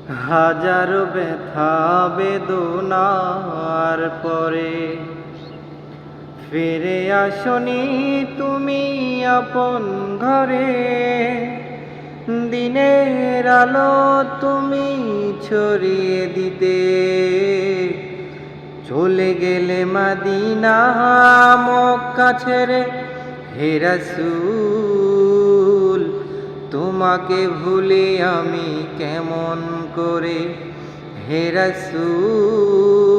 হাজারো ব্যথা বেদনার পরে ফিরে আসনি তুমি আপন ঘরে। দিনের আলো তুমি ছড়িয়ে দিতে চলে গেলে মদিনা মক্কা ছেড়ে। হে রাসূল তোমাকে ভুলি আমি কেমন করে। হে রাসূল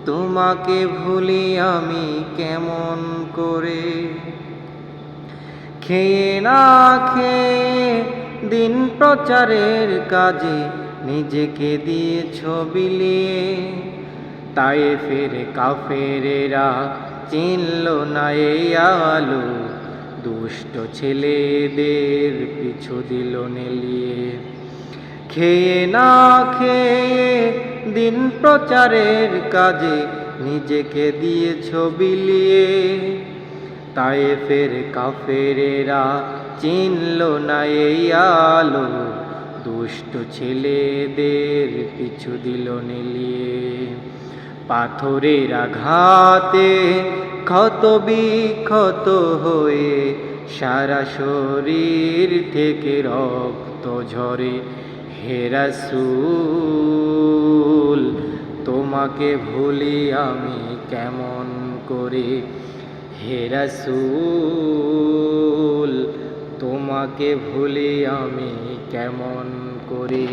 তোমাকে ভুলি আমি কেমন করে। খেয়ে না খেয়ে দিন প্রচারের কাজে নিজেকে দিয়েছ বিলিয়ে। তায়েফের কাফেরেরা চিনল না এই আলো, দুষ্ট ছেলেদের পিছু দিল নেলিয়ে। খেয়ে না খেয়ে দিন প্রচারের কাজে নিজেকে দিয়েছ বিলিয়ে। তায়েফের কাফেরেরা চিনল না এই আলো, দুষ্ট ছেলেদের পিছু দিল নেলিয়ে। পাথরের আঘাতে ক্ষত বিক্ষত হয়ে সারা শরীর থেকে রক্ত ঝরে। হে রাসূল তোমাকে ভুলি আমি কেমন করে। হে রাসূল তোমাকে ভুলি আমি কেমন করে।